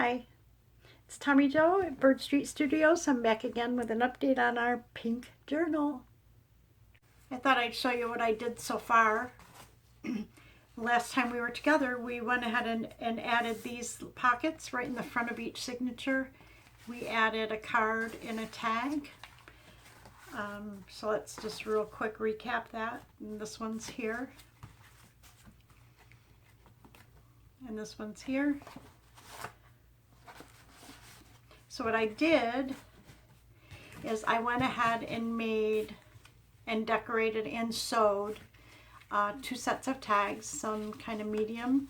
Hi, it's Tommy Jo at Bird Street Studios. I'm back again with an update on our pink journal. I thought I'd show you what I did so far. Last time we were together, we went ahead and added these pockets right in the front of each signature. We added a card and a tag. So let's just real quick recap that. And this one's here. And this one's here. So what I did is I went ahead and made and decorated and sewed two sets of tags, some kind of medium.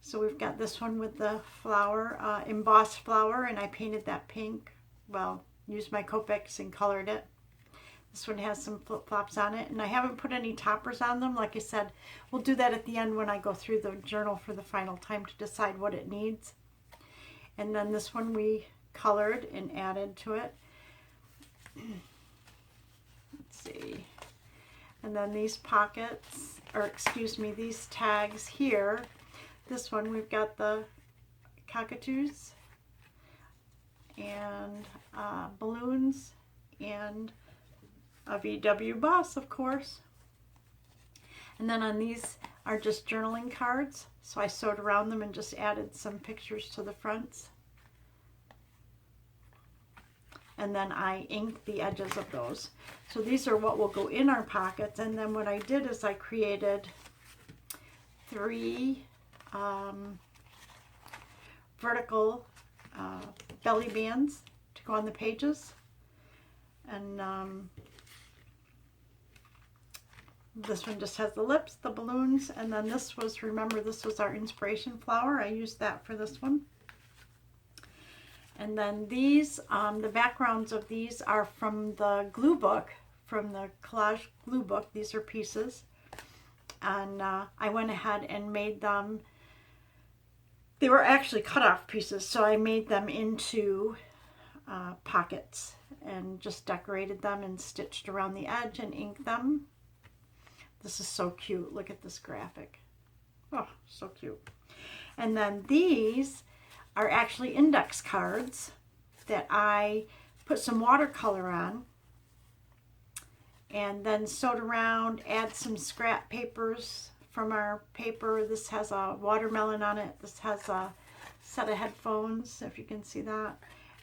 So we've got this one with the flower, embossed flower, and I painted that pink. Well, used my Copics and colored it. This one has some flip-flops on it, and I haven't put any toppers on them. Like I said, we'll do that at the end when I go through the journal for the final time to decide what it needs. And then this one we colored and added to it. Let's see. And then these pockets, or excuse me, these tags here. This one we've got the cockatoos and balloons and a VW bus, of course. And then on these are just journaling cards. So I sewed around them and just added some pictures to the fronts. And then I inked the edges of those. So these are what will go in our pockets. And then what I did is I created three vertical belly bands to go on the pages. And this one just has the lips, the balloons, and then this was, remember, this was our inspiration flower. I used that for this one. And then these, the backgrounds of these are from the glue book, from the collage glue book. These are pieces. And I went ahead and made them, they were actually cut off pieces, so I made them into pockets and just decorated them and stitched around the edge and inked them. This is so cute. Look at this graphic. Oh, so cute. And then these are actually index cards that I put some watercolor on and then sewed around, add some scrap papers from our paper. This has a watermelon on it. This has a set of headphones, if you can see that.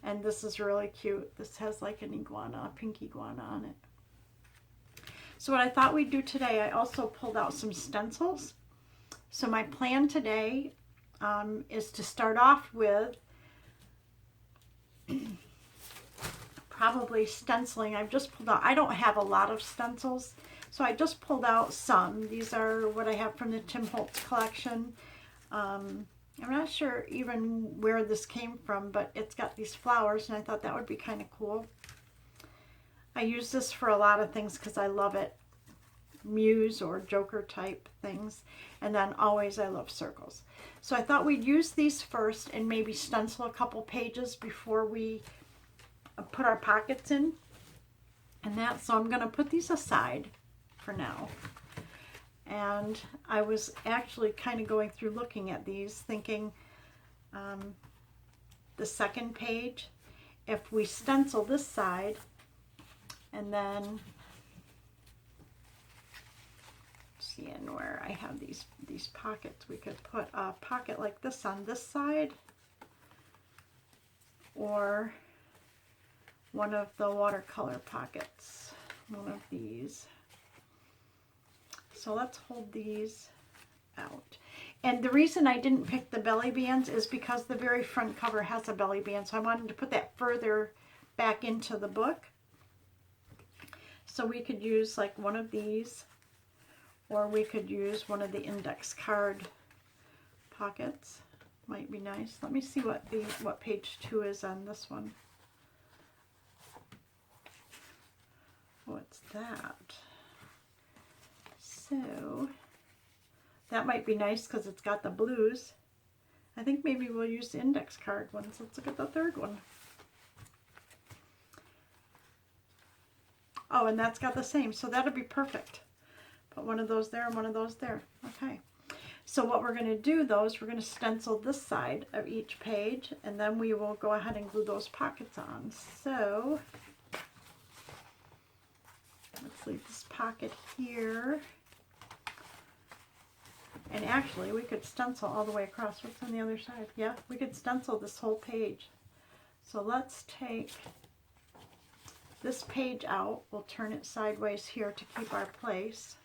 And this is really cute. This has like an iguana, a pink iguana on it. So what I thought we'd do today, I also pulled out some stencils. So my plan today is to start off with probably stenciling. I've just pulled out, I don't have a lot of stencils, so I just pulled out some. These are what I have from the Tim Holtz collection. I'm not sure even where this came from, but it's got these flowers, and I thought that would be kind of cool. I use this for a lot of things because I love it. Muse or Joker type things. And then always I love circles. So I thought we'd use these first and maybe stencil a couple pages before we put our pockets in. And that, so I'm going to put these aside for now. And I was actually kind of going through looking at these thinking the second page, if we stencil this side and then seeing where I have these pockets, we could put a pocket like this on this side or one of the watercolor pockets, one of these. So let's hold these out. And the reason I didn't pick the belly bands is because the very front cover has a belly band, so I wanted to put that further back into the book. So we could use like one of these, or we could use one of the index card pockets. Might be nice. Let me see what page 2 is on this one. What's that? So that might be nice because it's got the blues. I think maybe we'll use the index card ones. Let's look at the third one. Oh, and that's got the same, so that'll be perfect. Put one of those there and one of those there. Okay. So what we're going to do though is we're going to stencil this side of each page, and then we will go ahead and glue those pockets on. So let's leave this pocket here. And actually, we could stencil all the way across. What's on the other side? Yeah, we could stencil this whole page. So let's take this page out. We'll turn it sideways here to keep our place.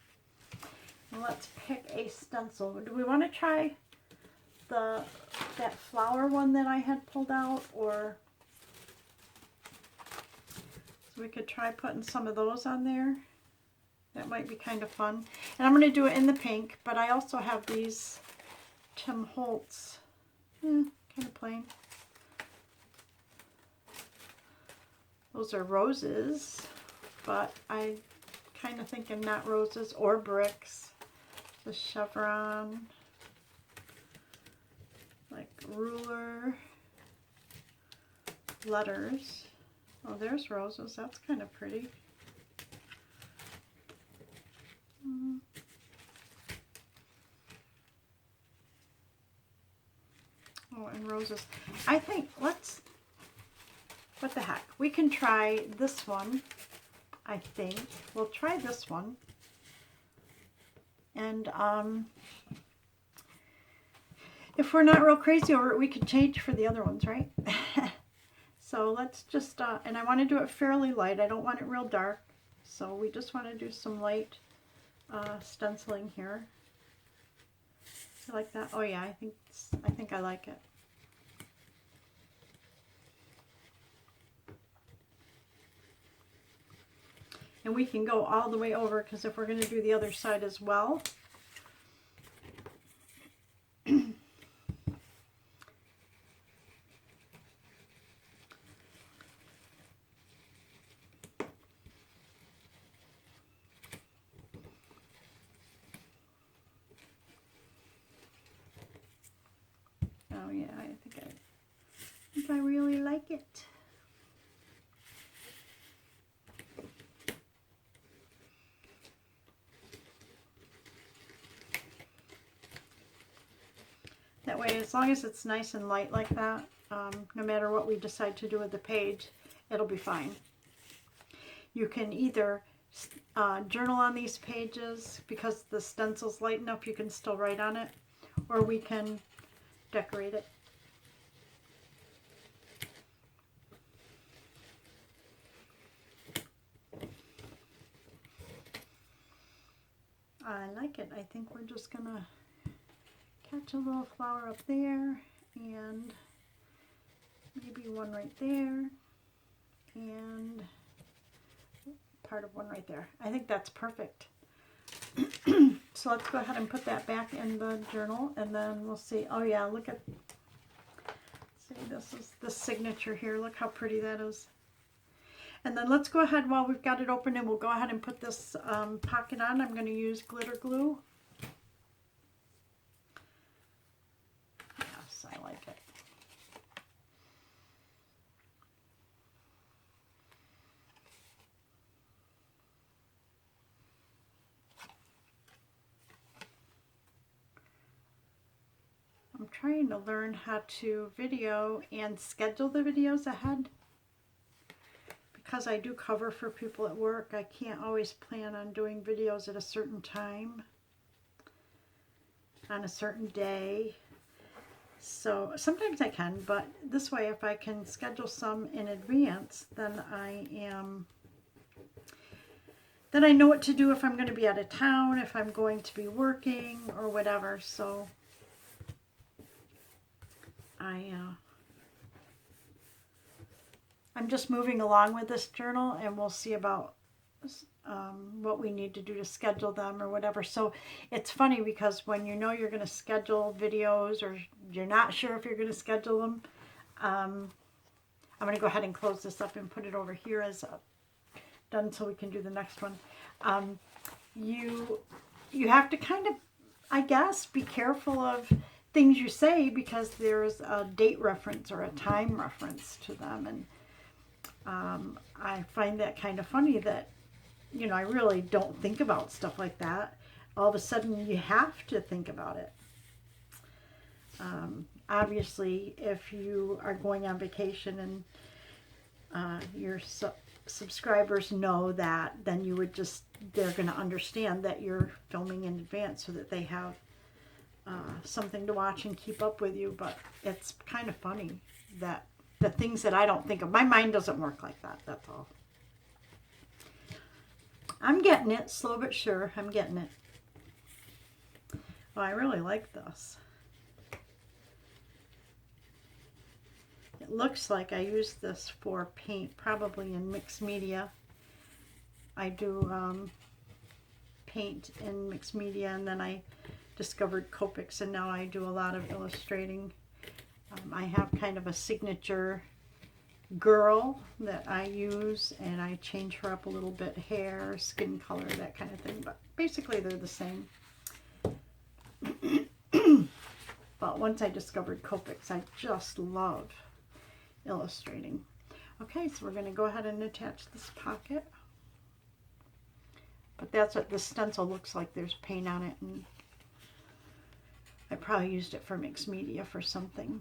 And let's pick a stencil. Do we want to try that flower one that I had pulled out? Or so we could try putting some of those on there. That might be kind of fun. And I'm going to do it in the pink, but I also have these Tim Holtz, kind of plain. Those are roses, but I kind of thinking not roses or bricks. The chevron, like ruler, letters. Oh, there's roses. That's kind of pretty. Oh, and roses. I think what the heck? We can try this one, I think. We'll try this one. And if we're not real crazy over it, we could change for the other ones, right? So let's just, and I want to do it fairly light. I don't want it real dark. So we just want to do some light stenciling here. You like that? Oh yeah, I think I like it. And we can go all the way over, because if we're going to do the other side as well. Oh yeah, I think I really like it. That way, as long as it's nice and light like that, no matter what we decide to do with the page, it'll be fine. You can either journal on these pages, because the stencil's light enough you can still write on it, or we can decorate it. I like it. I think we're just gonna catch a little flower up there, and maybe one right there, and part of one right there. I think that's perfect. So let's go ahead and put that back in the journal, and then we'll see. Oh yeah, look at, see, this is the signature here. Look how pretty that is. And then let's go ahead, while we've got it open, and we'll go ahead and put this pocket on. I'm going to use glitter glue. Yes, I like it. I'm trying to learn how to video and schedule the videos ahead. Because I do cover for people at work, I can't always plan on doing videos at a certain time, on a certain day. So sometimes I can, but this way, if I can schedule some in advance, then then I know what to do if I'm going to be out of town, if I'm going to be working, or whatever. So I'm just moving along with this journal, and we'll see about what we need to do to schedule them or whatever. So it's funny, because when you know you're going to schedule videos, or you're not sure if you're going to schedule them, I'm going to go ahead and close this up and put it over here as done, so we can do the next one. You have to kind of, I guess, be careful of things you say, because there's a date reference or a time reference to them, and I find that kind of funny that, I really don't think about stuff like that. All of a sudden you have to think about it. Obviously, if you are going on vacation and your subscribers know that, then you would just, they're going to understand that you're filming in advance so that they have something to watch and keep up with you. But it's kind of funny that the things that I don't think of, my mind doesn't work like that, that's all. I'm getting it, slow but sure, I'm getting it. Well, I really like this. It looks like I use this for paint, probably in mixed media. I do paint in mixed media, and then I discovered Copics, and now I do a lot of illustrating. I have kind of a signature girl that I use, and I change her up a little bit, hair, skin color, that kind of thing, but basically they're the same. But once I discovered Copics, I just love illustrating. Okay, so we're going to go ahead and attach this pocket. But that's what the stencil looks like. There's paint on it, and I probably used it for mixed media for something.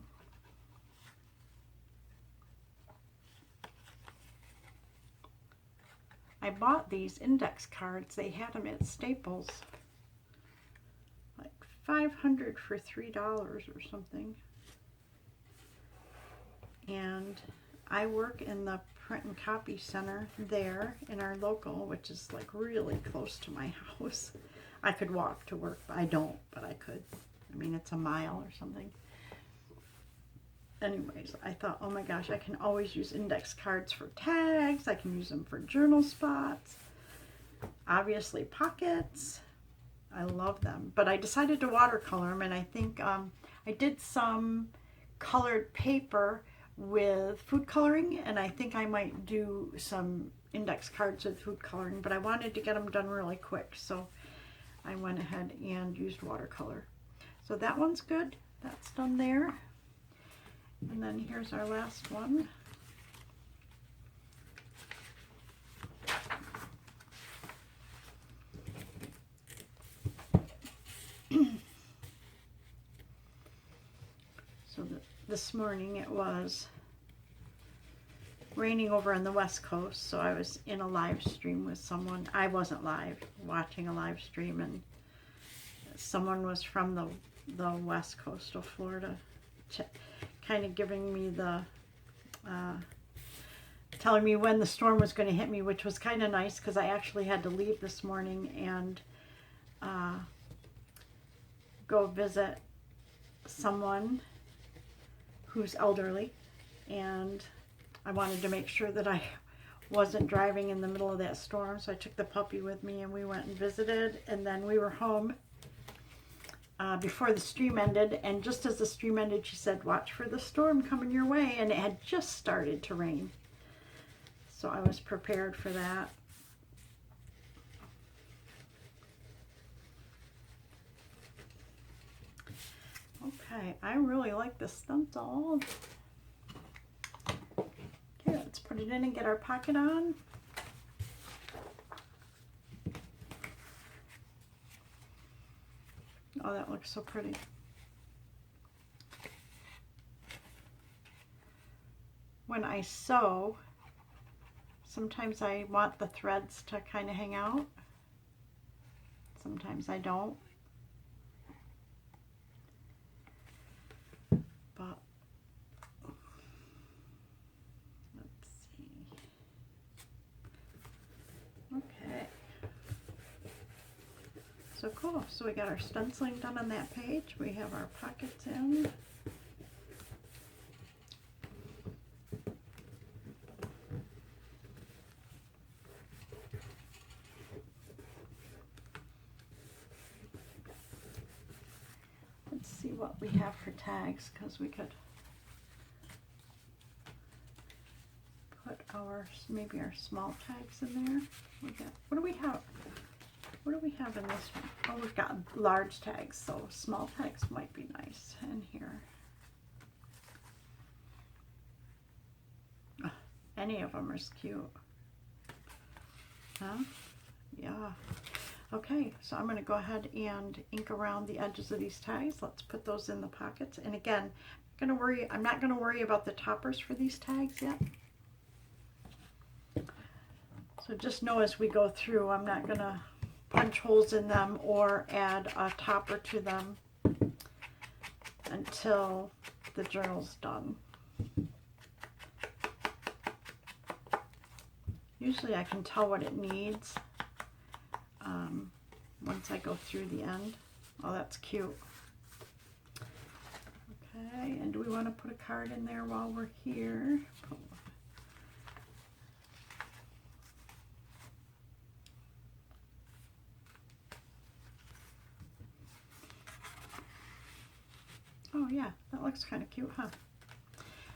I bought these index cards. They had them at Staples. Like $500 for $3 or something. And I work in the print and copy center there in our local, which is like really close to my house. I could walk to work, but I don't, but I could. I mean, it's a mile or something. Anyways, I thought, oh my gosh, I can always use index cards for tags. I can use them for journal spots. Obviously pockets. I love them. But I decided to watercolor them, and I think I did some colored paper with food coloring, and I think I might do some index cards with food coloring, but I wanted to get them done really quick, so I went ahead and used watercolor. So that one's good. That's done there. And then here's our last one. So this morning it was raining over on the West Coast, so I was in a live stream with someone. I wasn't live, watching a live stream, and someone was from the West Coast of Florida, kind of giving me the, telling me when the storm was going to hit me, which was kind of nice because I actually had to leave this morning and go visit someone who's elderly, and I wanted to make sure that I wasn't driving in the middle of that storm, so I took the puppy with me and we went and visited, and then we were home before the stream ended, and just as the stream ended, she said, watch for the storm coming your way, and it had just started to rain. So I was prepared for that. Okay, I really like this stencil. Okay, let's put it in and get our pocket on. Oh, that looks so pretty. When I sew, sometimes I want the threads to kind of hang out. Sometimes I don't. But let's see. Okay. So cool. So we got our stenciling done on that page. We have our pockets in. Let's see what we have for tags, because we could put our, maybe our small tags in there. We got, what do we have? What do we have in this one? Oh, we've got large tags, so small tags might be nice in here. Oh, any of them are cute. Huh? Yeah. Okay, so I'm going to go ahead and ink around the edges of these tags. Let's put those in the pockets. And again, I'm not going to worry about the toppers for these tags yet. So just know as we go through, I'm not going to punch holes in them or add a topper to them until the journal's done. Usually I can tell what it needs once I go through the end. Oh, that's cute. Okay, and do we want to put a card in there while we're here? Oh yeah, that looks kind of cute, huh?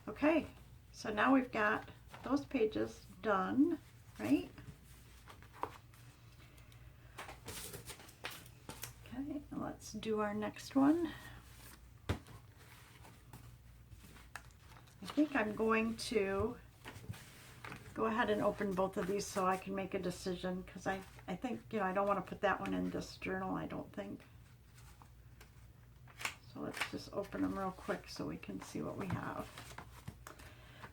Okay, so now we've got those pages done, right? Okay, let's do our next one. I think I'm going to go ahead and open both of these so I can make a decision, because I think, you know, I don't want to put that one in this journal, I don't think. So let's just open them real quick so we can see what we have.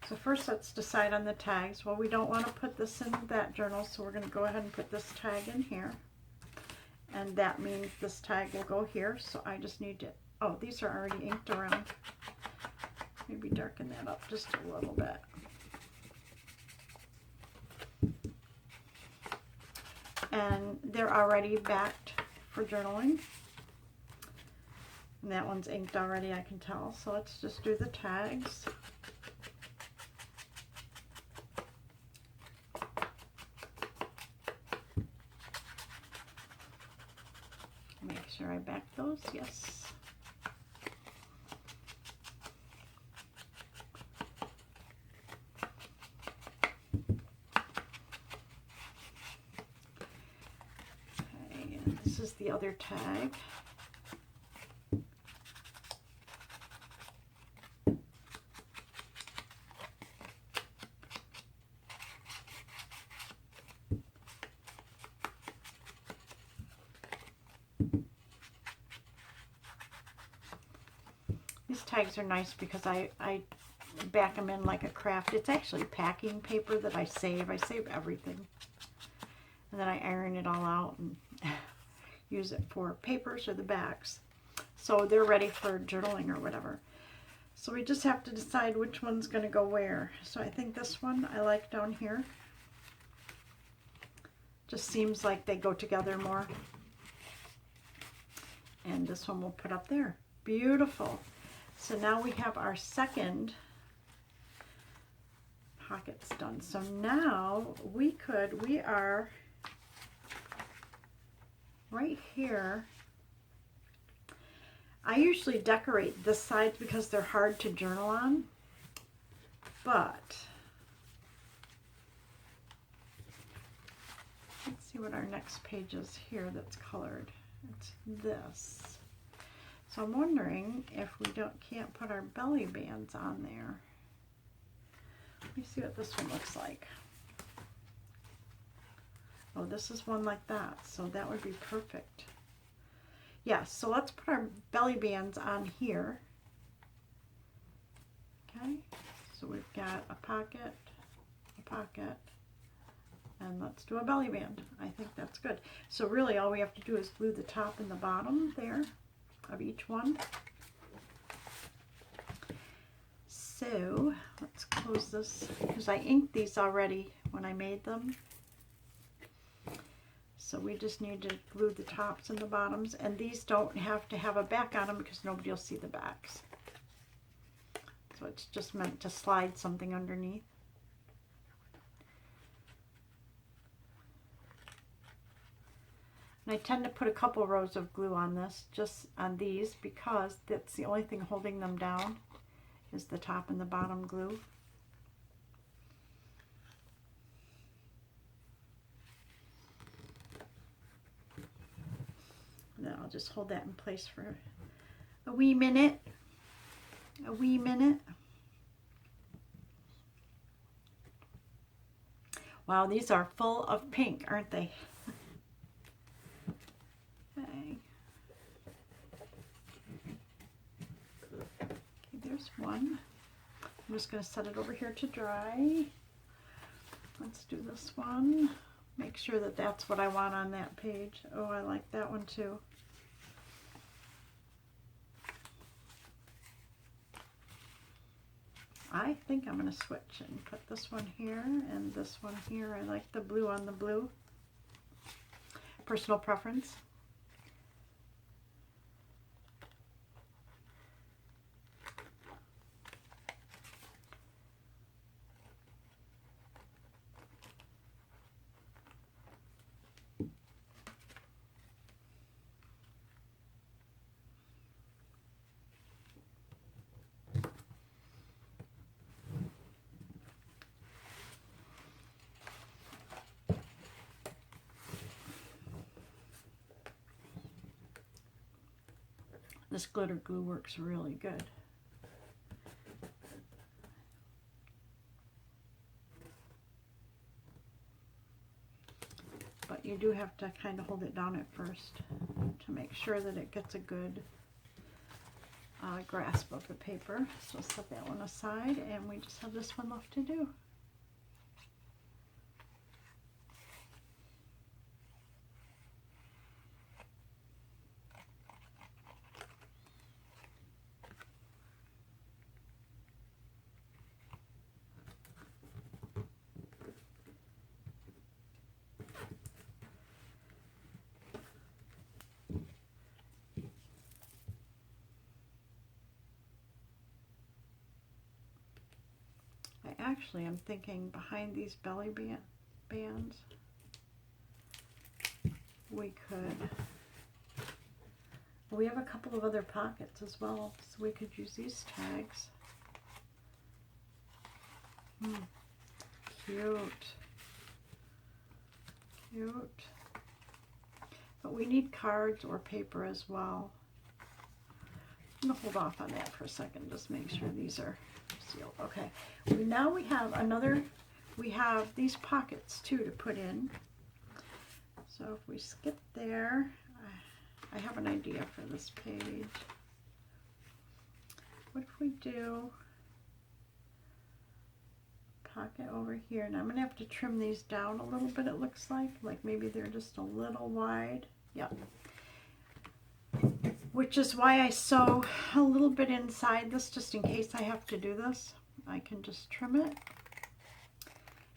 So first let's decide on the tags. Well, we don't want to put this in that journal, so we're going to go ahead and put this tag in here. And that means this tag will go here, so I just need to, oh, these are already inked around. Maybe darken that up just a little bit. And they're already backed for journaling. And that one's inked already, I can tell. So let's just do the tags. Make sure I back those, yes. Okay, and this is the other tag. These tags are nice because I back them in like a craft. It's actually packing paper that I save. I save everything. And then I iron it all out and use it for papers or the backs. So they're ready for journaling or whatever. So we just have to decide which one's going to go where. So I think this one I like down here. Just seems like they go together more. And this one we'll put up there. Beautiful. So now we have our second pockets done. So now we are right here. I usually decorate this side because they're hard to journal on, but let's see what our next page is here that's colored. It's this. So I'm wondering if we can't put our belly bands on there. Let me see what this one looks like. Oh, this is one like that, so that would be perfect. Yeah, so let's put our belly bands on here. Okay, so we've got a pocket, and let's do a belly band. I think that's good. So really all we have to do is glue the top and the bottom there of each one. So let's close this because I inked these already when I made them. So we just need to glue the tops and the bottoms, and these don't have to have a back on them because nobody will see the backs. So it's just meant to slide something underneath. And I tend to put a couple rows of glue on this, just on these, because that's the only thing holding them down is the top and the bottom glue. And then I'll just hold that in place for a wee minute. A wee minute. Wow, these are full of pink, aren't they? there's one. I'm just going to set it over here to dry. Let's do this one. Make sure that that's what I want on that page. Oh, I like that one too. I think I'm going to switch and put this one here and this one here. I like the blue on the blue. Personal preference. This glitter glue works really good. But you do have to kind of hold it down at first to make sure that it gets a good grasp of the paper. So set that one aside and we just have this one left to do. Actually, I'm thinking behind these belly bands, we have a couple of other pockets as well, so we could use these tags. Cute. Cute. But we need cards or paper as well. I'm going to hold off on that for a second, just make sure these are sealed. Okay, now we have these pockets too to put in. So if we skip there, I have an idea for this page. What if we do pocket over here? And I'm going to have to trim these down a little bit, it looks like maybe they're just a little wide. Yep. Which is why I sew a little bit inside this, just in case I have to do this. I can just trim it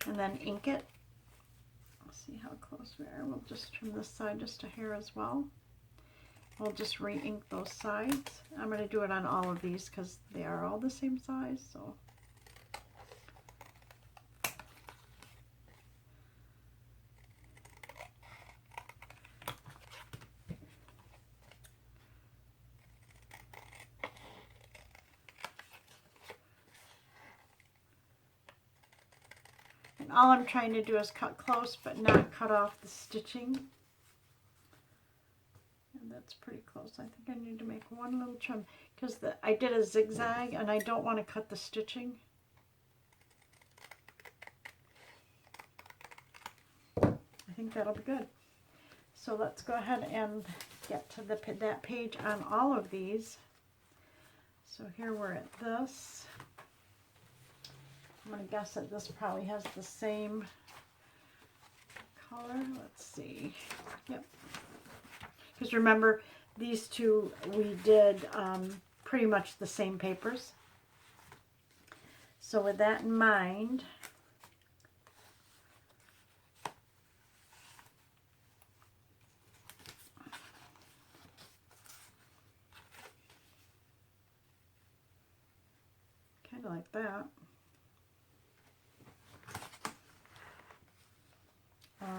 and then ink it. Let's see how close we are. We'll just trim this side just a hair as well. We'll just re-ink those sides. I'm going to do it on all of these because they are all the same size. So all I'm trying to do is cut close but not cut off the stitching. And that's pretty close. I think I need to make one little trim because I did a zigzag and I don't want to cut the stitching. I think that'll be good. So let's go ahead and get to that page on all of these. So here we're at this. I'm going to guess that this probably has the same color. Let's see. Yep. Because remember, these two we did pretty much the same papers. So with that in mind, kind of like that.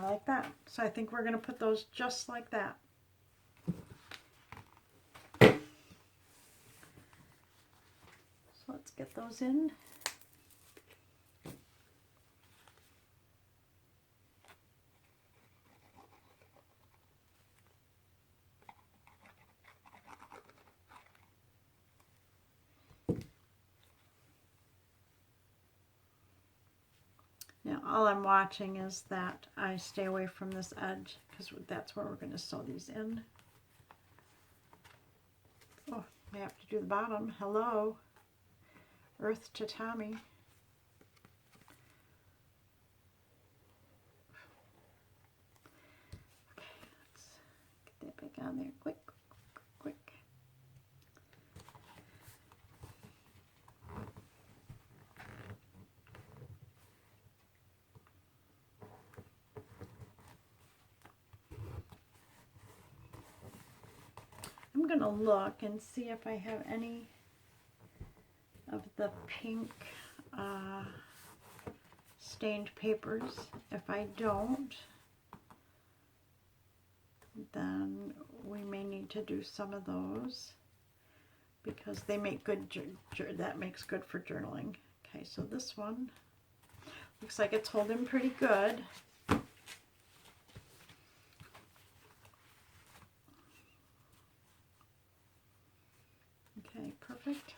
Like that. So I think we're going to put those just like that. So let's get those in. Now all I'm watching is that I stay away from this edge because that's where we're going to sew these in. Oh, I have to do the bottom. Hello. Earth to Tommy. Okay, let's get that back on there. Quick, quick. I'm going to look and see if I have any of the pink stained papers. If I don't, then we may need to do some of those because they make good, that makes good for journaling. Okay, so this one looks like it's holding pretty good. Okay, perfect.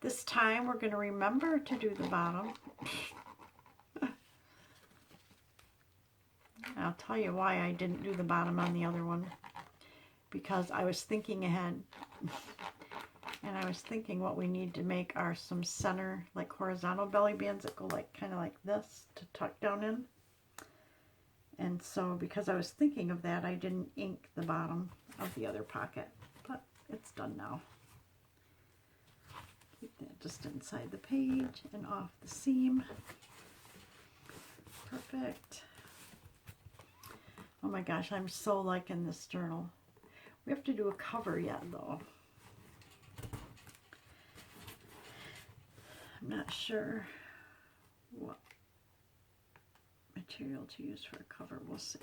This time we're going to remember to do the bottom. I'll tell you why I didn't do the bottom on the other one. Because I was thinking ahead. And I was thinking what we need to make are some center, like horizontal belly bands that go like kind of like this to tuck down in. And so because I was thinking of that, I didn't ink the bottom of the other pocket. But it's done now. Keep that just inside the page and off the seam. Perfect. Oh my gosh, I'm so liking this journal. We have to do a cover yet though. I'm not sure what material to use for a cover. We'll see.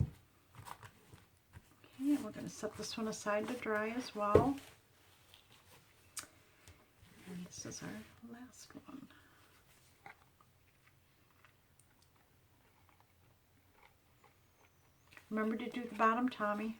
Okay, and we're going to set this one aside to dry as well. And this is our last one. Remember to do the bottom, Tommy.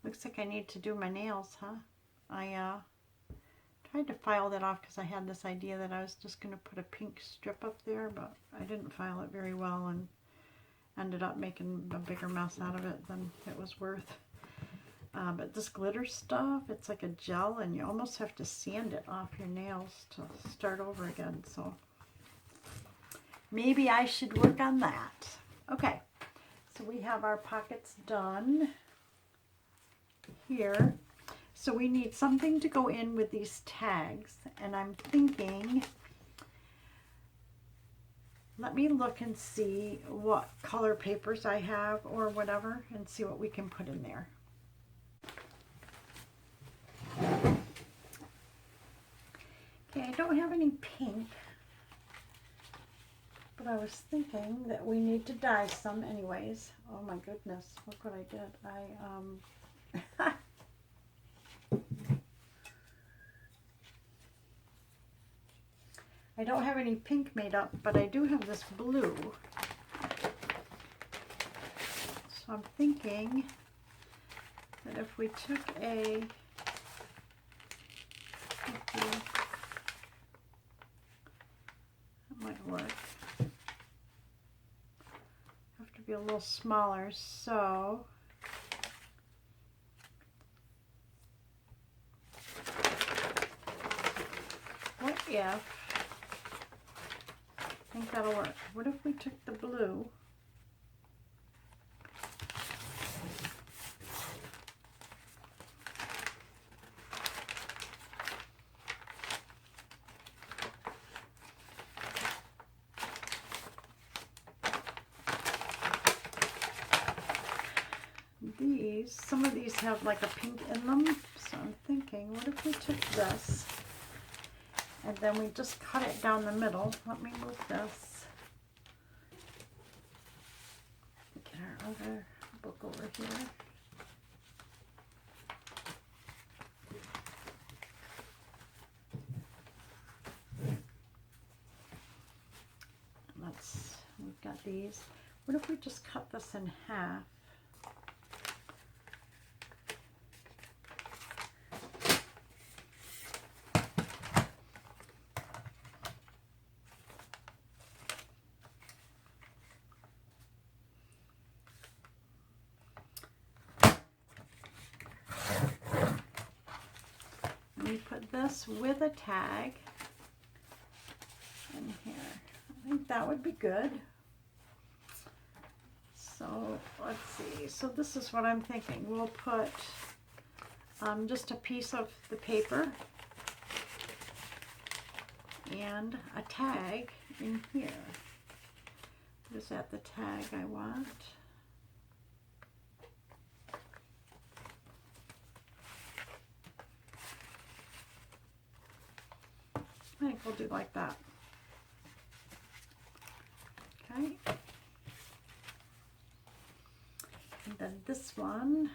Looks like I need to do my nails, huh? I tried to file that off because I had this idea that I was just going to put a pink strip up there, but I didn't file it very well and ended up making a bigger mess out of it than it was worth. But this glitter stuff, it's like a gel and you almost have to sand it off your nails to start over again. So maybe I should work on that. Okay, so we have our pockets done here. So we need something to go in with these tags, and I'm thinking, let me look and see what color papers I have or whatever and see what we can put in there. Okay, I don't have any pink, but I was thinking that we need to dye some anyways. Oh my goodness, look what I did. I don't have any pink made up, but I do have this blue. So I'm thinking that if we took that might work. Have to be a little smaller, so what if, I think that'll work. What if we took the blue some of these have like a pink in them, so I'm thinking, what if we took this and then we just cut it down the middle. Let me move this. Get our other book over here. these. What if we just cut this in half? We put this with a tag in here. I think that would be good. So let's see. So this is what I'm thinking. We'll put just a piece of the paper and a tag in here. Is that the tag I want? I think we'll do like that. Okay. And then this one,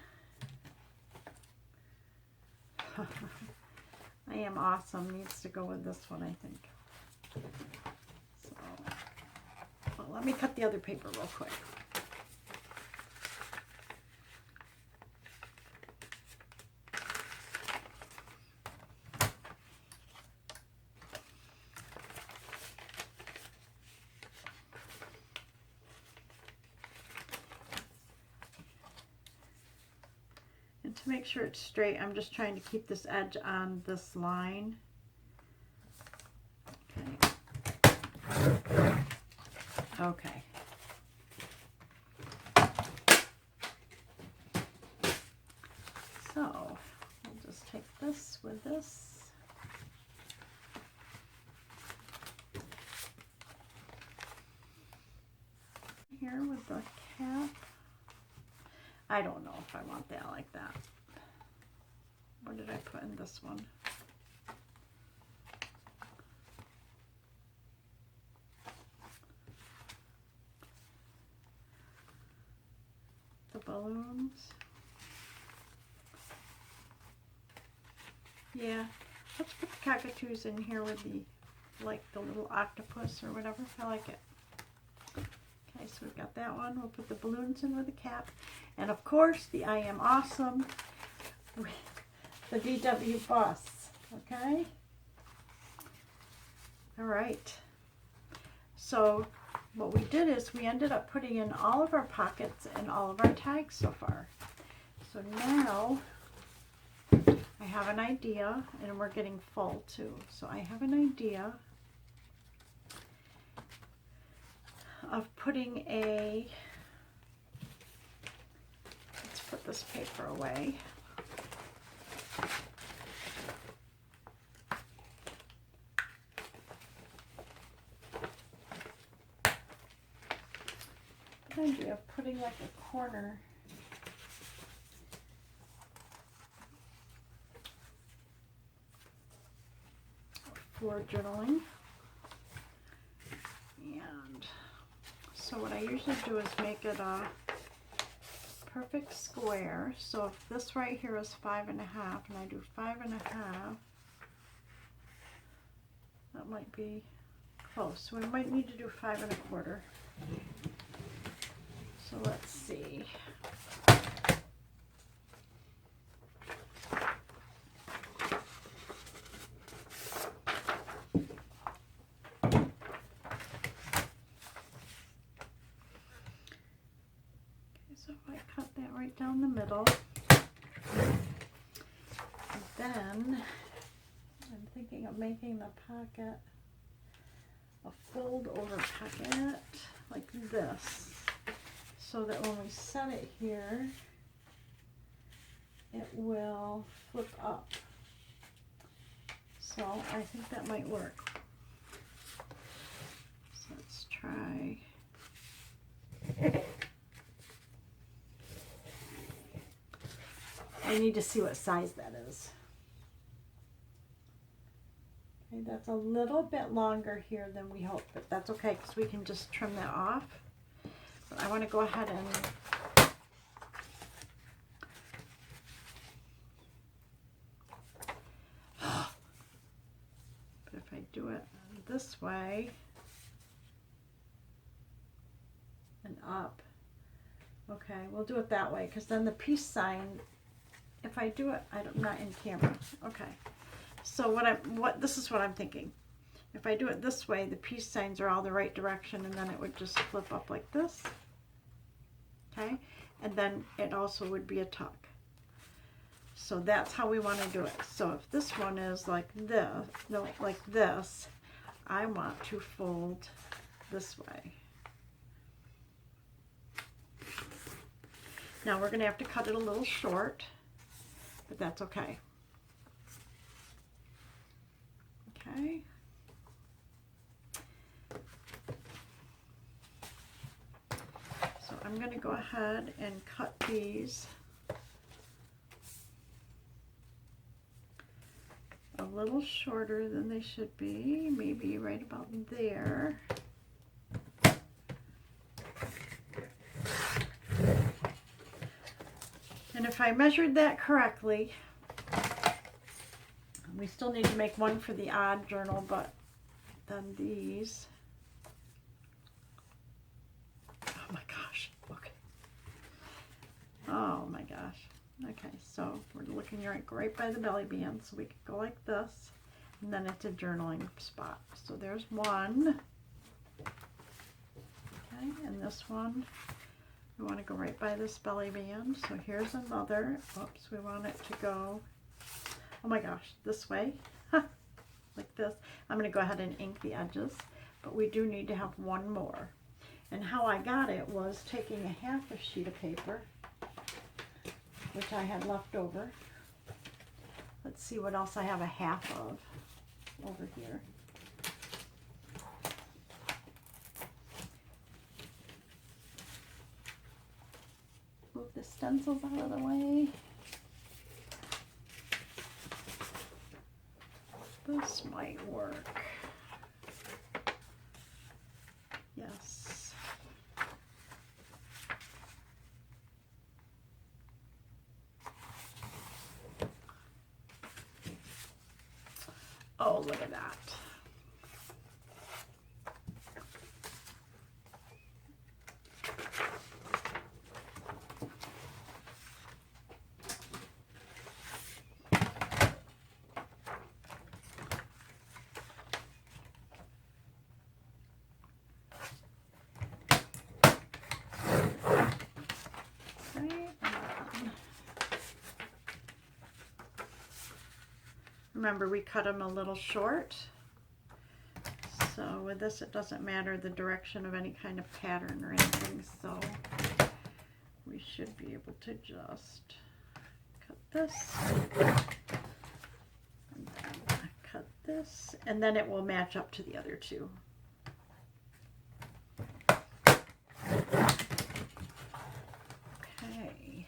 I Am Awesome needs to go with this one, I think. So, well, let me cut the other paper real quick. To make sure it's straight, I'm just trying to keep this edge on this line. Okay. So we'll just take this with this. Here with the cap. I don't know if I want that like that. What did I put in this one? The balloons. Yeah, let's put the cockatoos in here with the, like the little octopus or whatever. I like it. Okay, so we've got that one. We'll put the balloons in with the cap. And of course, the I Am Awesome with the VW bus. Okay? All right. So what we did is we ended up putting in all of our pockets and all of our tags so far. So now I have an idea, and we're getting full too. So I have an idea of putting a, let's put this paper away. Good idea of putting like a corner for journaling. And so what I usually do is make it a perfect square. So if this right here is 5.5 and I do 5.5, that might be close. So we might need to do 5.25. So let's see. So if I cut that right down the middle, and then I'm thinking of making the pocket a fold over pocket like this, so that when we set it here, it will flip up. So I think that might work. So let's try. I need to see what size that is. Okay, that's a little bit longer here than we hoped, but that's okay because we can just trim that off. But I want to go ahead and but if I do it this way, and up. Okay, we'll do it that way, because then the peace sign, if I do it, I'm not in camera. Okay, so this is what I'm thinking. If I do it this way, the peace signs are all the right direction, and then it would just flip up like this. Okay, and then it also would be a tuck. So that's how we want to do it. So if this one is like this, no, like this, I want to fold this way. Now we're going to have to cut it a little short, but that's okay. Okay. So I'm going to go ahead and cut these a little shorter than they should be, maybe right about there. And if I measured that correctly, we still need to make one for the odd journal, but then these. Oh my gosh, look. Oh my gosh. Okay, so we're looking right by the belly band, so we could go like this, and then it's a journaling spot. So there's one. Okay, and this one, we want to go right by this belly band. So here's another. Oops, we want it to go, oh my gosh, this way, like this. I'm going to go ahead and ink the edges, but we do need to have one more. And how I got it was taking a half a sheet of paper, which I had left over. Let's see what else I have a half of over here. Move the stencils out of the way. This might work. Yes. Oh, look at that. Remember, we cut them a little short. So with this, it doesn't matter the direction of any kind of pattern or anything. So we should be able to just cut this, and then cut this, and then it will match up to the other two. Okay.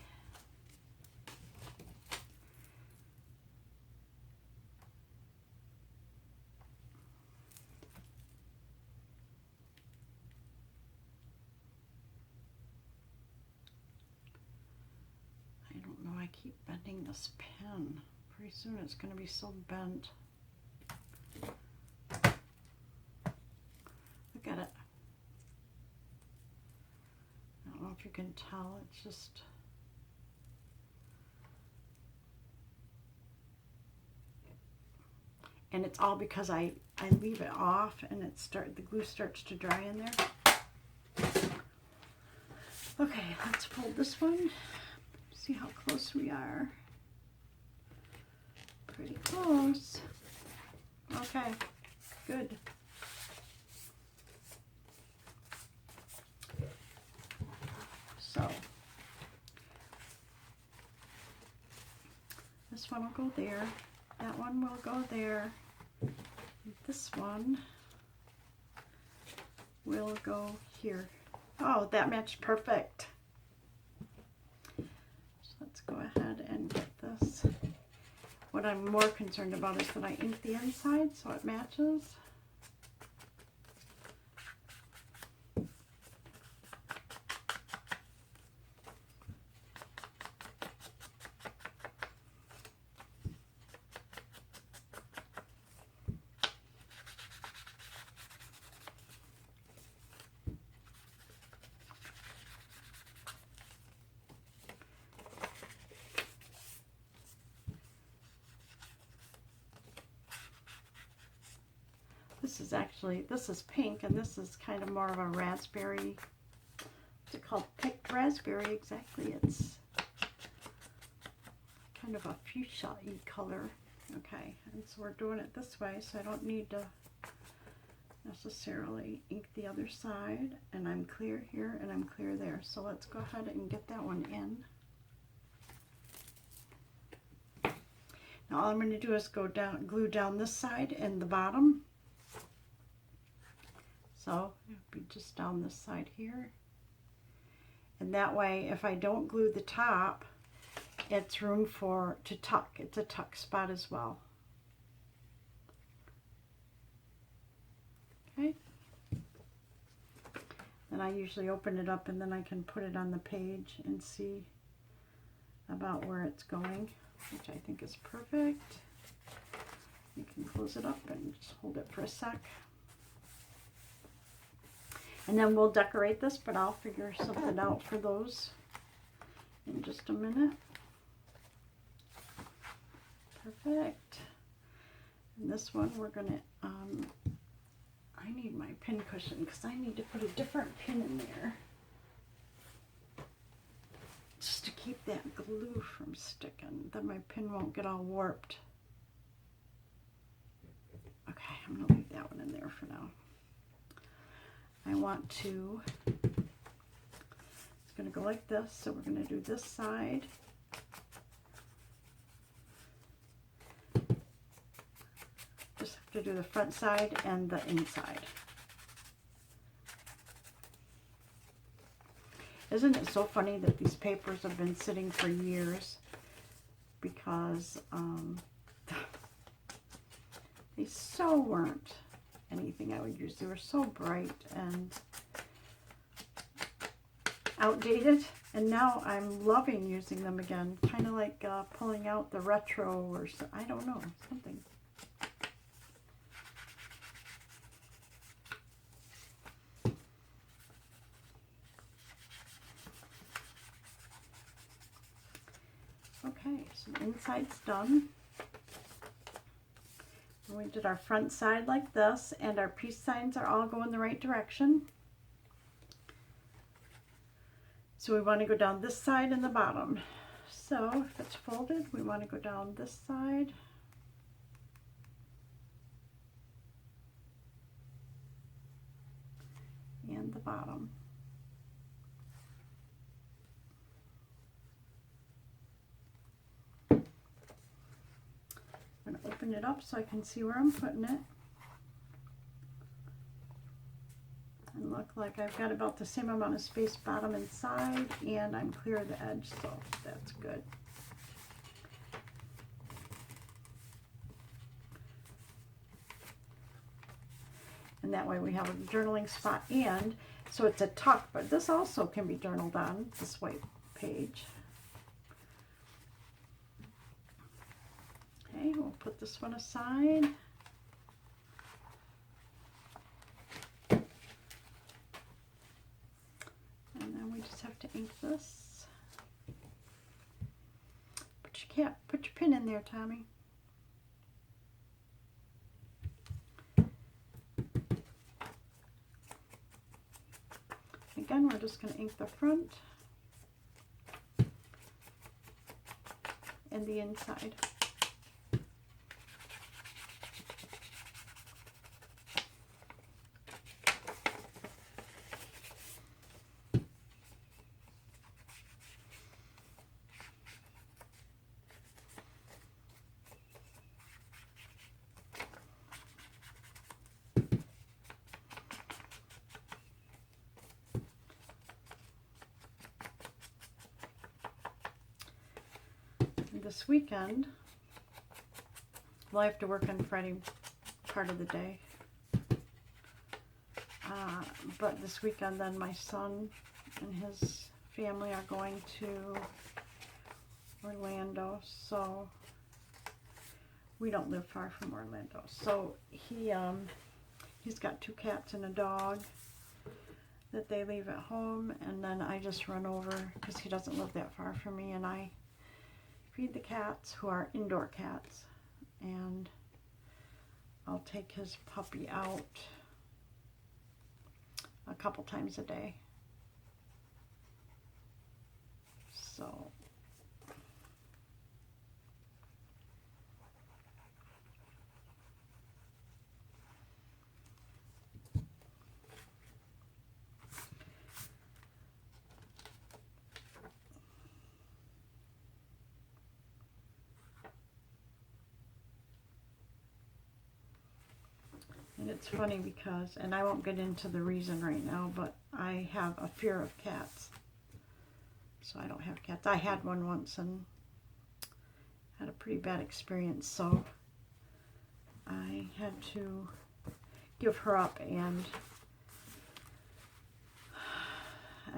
I keep bending this pen. Pretty soon it's going to be so bent. Look at it. I don't know if you can tell. It's just... And it's all because I leave it off and the glue starts to dry in there. Okay, let's fold this one. See how close we are. Pretty close. Okay, good. So this one will go there. That one will go there. This one will go here. Oh, that matched perfect. Let's go ahead and get this. What I'm more concerned about is that I ink the inside so it matches. this is pink, and this is kind of more of a raspberry. What's it called? Picked raspberry, exactly. It's kind of a fuchsia-y color. Okay, and so we're doing it this way, so I don't need to necessarily ink the other side. And I'm clear here, and I'm clear there. So let's go ahead and get that one in. Now all I'm going to do is glue down this side and the bottom. So it'll be just down this side here. And that way, if I don't glue the top, it's room to tuck. It's a tuck spot as well. Okay. Then I usually open it up and then I can put it on the page and see about where it's going, which I think is perfect. You can close it up and just hold it for a sec. And then we'll decorate this, but I'll figure something out for those in just a minute. Perfect. And this one we're gonna, I need my pin cushion because I need to put a different pin in there. Just to keep that glue from sticking, then my pin won't get all warped. Okay, I'm gonna leave that one in there for now. I want to, it's going to go like this, so we're going to do this side. Just have to do the front side and the inside. Isn't it so funny that these papers have been sitting for years, because they so weren't anything I would use. They were so bright and outdated, and now I'm loving using them again, kind of like pulling out the retro, or I don't know, something. Okay, so the inside's done. We did our front side like this, and our peace signs are all going the right direction. So we want to go down this side and the bottom. So if it's folded, we want to go down this side. And the bottom. I'm going to open it up so I can see where I'm putting it. And look like I've got about the same amount of space bottom and side, and I'm clear of the edge, so that's good. And that way we have a journaling spot, and so it's a tuck, but this also can be journaled on, this white page. Okay, we'll put this one aside. And then we just have to ink this. Put your pin in there, Tommy. Again, we're just going to ink the front and the inside. This weekend, well, I have to work on Friday part of the day, but this weekend then my son and his family are going to Orlando, so we don't live far from Orlando, so he's got 2 cats and a dog that they leave at home, and then I just run over because he doesn't live that far from me, and I feed the cats, who are indoor cats, and I'll take his puppy out a couple times a day. So and it's funny because, and I won't get into the reason right now, but I have a fear of cats. So I don't have cats. I had one once and had a pretty bad experience, so I had to give her up. And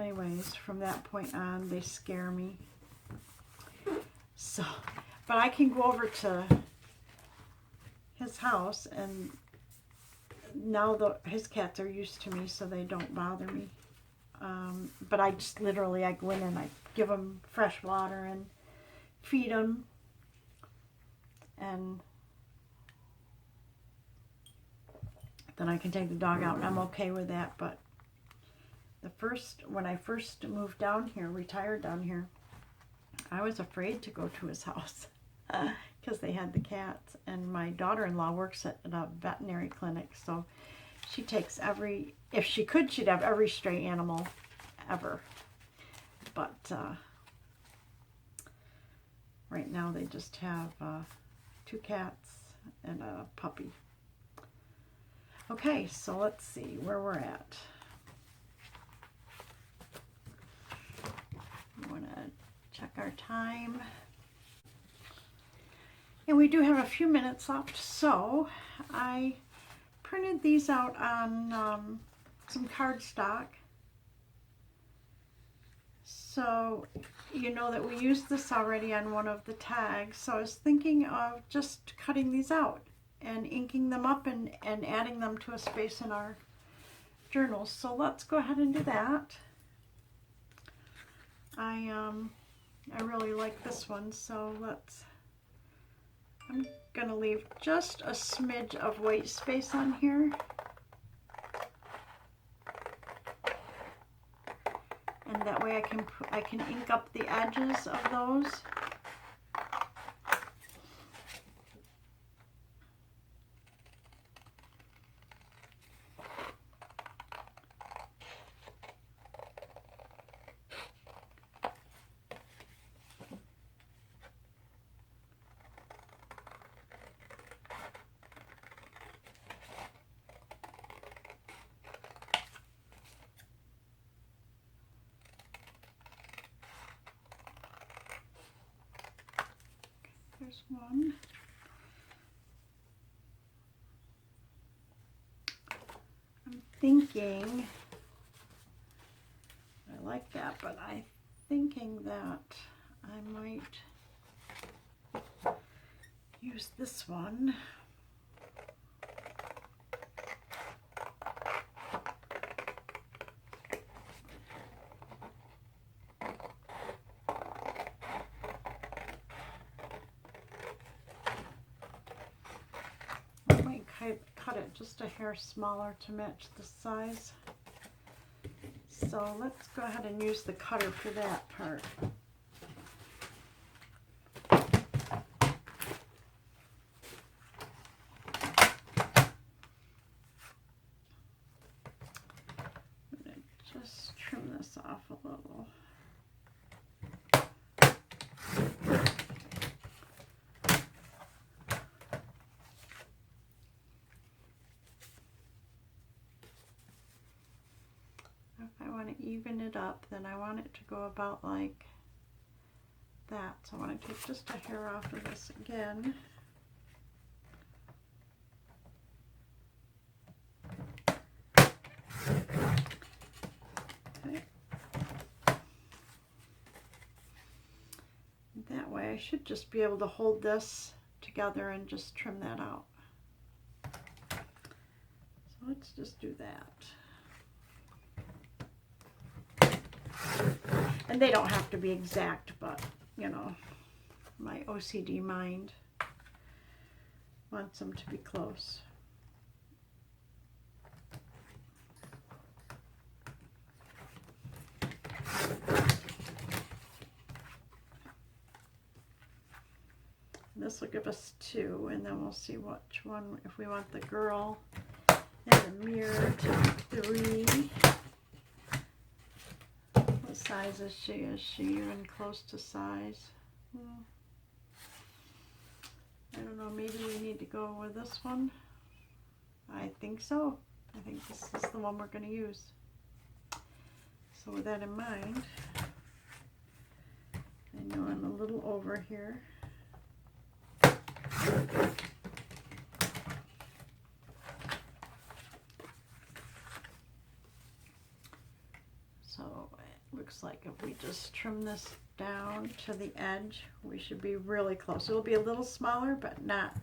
anyways, from that point on, they scare me. So, but I can go over to his house, and now his cats are used to me, so they don't bother me. But I just literally, I go in and I give them fresh water and feed them, and then I can take the dog out, and I'm okay with that. But when I first moved down here, retired down here, I was afraid to go to his house because they had the cats, and my daughter-in-law works at a veterinary clinic, so she takes if she could, she'd have every stray animal ever. But right now they just have 2 cats and a puppy. Okay, so let's see where we're at. I want to check our time. And we do have a few minutes left, so I printed these out on some cardstock. So you know that we used this already on one of the tags, so I was thinking of just cutting these out and inking them up and adding them to a space in our journals. So let's go ahead and do that. I really like this one, so I'm gonna leave just a smidge of white space on here. And that way I can ink up the edges of those. There's one. I'm thinking, I like that, but I'm thinking that I might use this one. Cut it just a hair smaller to match the size. So let's go ahead and use the cutter for that part. I'm going to just trim this off a little. Even it up, then I want it to go about like that. So I want to take just a hair off of this again. Okay. That way I should just be able to hold this together and just trim that out. So let's just do that. And they don't have to be exact, but, you know, my OCD mind wants them to be close. this will give us 2, and then we'll see which one, if we want the girl and the mirror to 3. What size is she? Is she even close to size? I don't know, maybe we need to go with this one. I think so. I think this is the one we're going to use. So with that in mind, I know I'm a little over here. So it looks like if we just trim this down to the edge, we should be really close. It'll be a little smaller, but not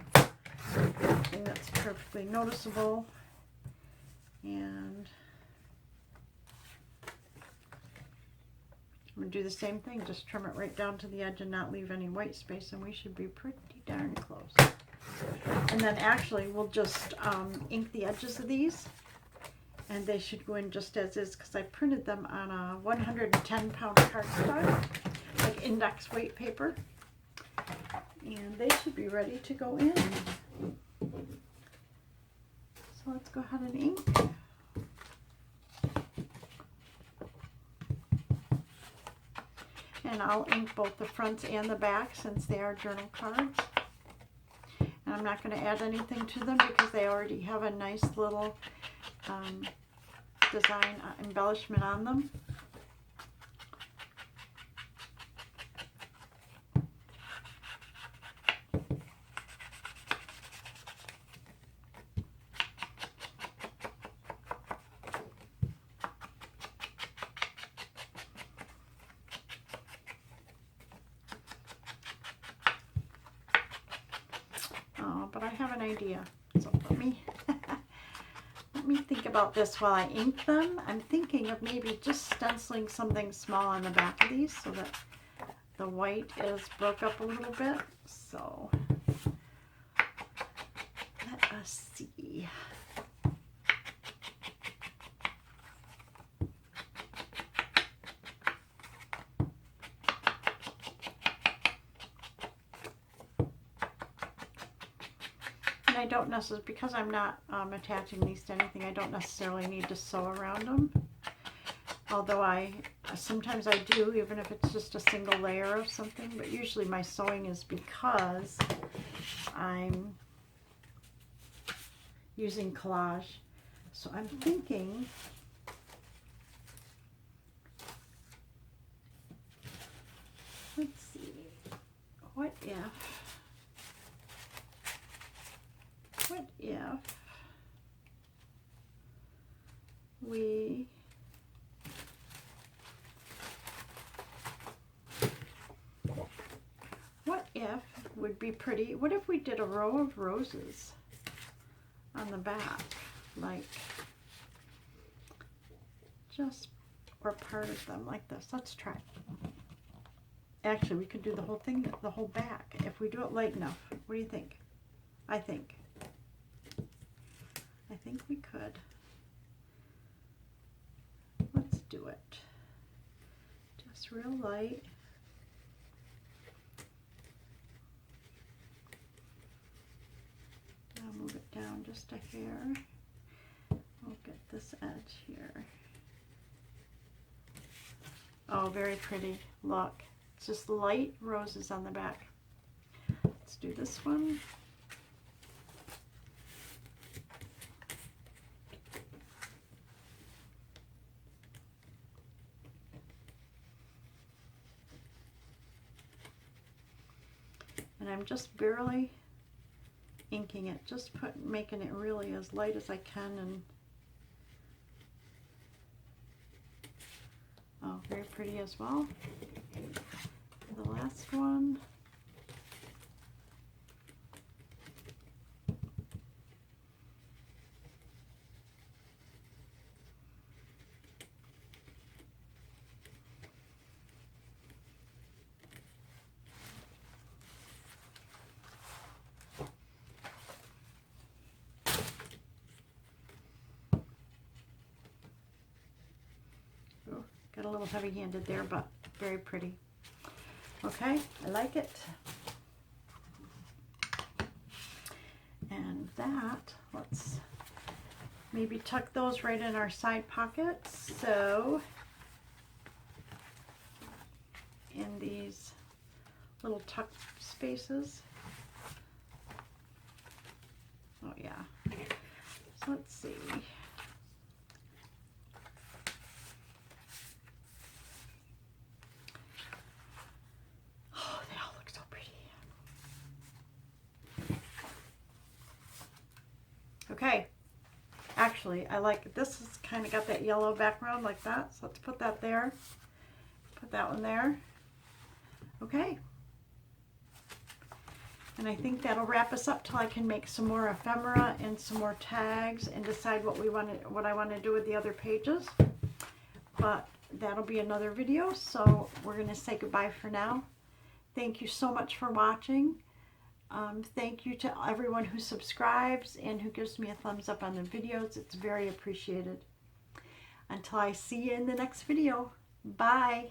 something that's perfectly noticeable. And I'm going to do the same thing, just trim it right down to the edge and not leave any white space, and we should be pretty darn close. And then actually we'll just ink the edges of these, and they should go in just as is, because I printed them on a 110-pound cardstock, like index weight paper, and they should be ready to go in. So let's go ahead and ink. And I'll ink both the fronts and the back since they are journal cards. And I'm not going to add anything to them because they already have a nice little design embellishment on them. But I have an idea, so let me think about this while I ink them. I'm thinking of maybe just stenciling something small on the back of these so that the white is broke up a little bit. So let us see. I don't necessarily, because I'm not attaching these to anything, I don't necessarily need to sew around them. Although sometimes I do, even if it's just a single layer of something, but usually my sewing is because I'm using collage. So I'm thinking, let's see, what if we would be pretty, what if we did a row of roses on the back, like just, or part of them like this. Let's try. Actually, we could do the whole thing, the whole back, if we do it light enough. What do you think? I think we could. Let's do it. Just real light. I'll move it down just a hair. We'll get this edge here. Oh, very pretty. Look, it's just light roses on the back. Let's do this one. And I'm just barely inking it, just making it really as light as I can. And oh, very pretty as well. The last one. Got a little heavy-handed there, but very pretty. Okay, I like it. And that, let's maybe tuck those right in our side pockets. So in these little tuck spaces. Oh yeah. So let's see. Oh, they all look so pretty. Okay. Actually, I like this. Has kind of got that yellow background like that. So let's put that there. Put that one there. Okay. And I think that'll wrap us up till I can make some more ephemera and some more tags and decide what I want to do with the other pages. But that'll be another video. So we're going to say goodbye for now. Thank you so much for watching. Thank you to everyone who subscribes and who gives me a thumbs up on the videos. It's very appreciated. Until I see you in the next video. Bye.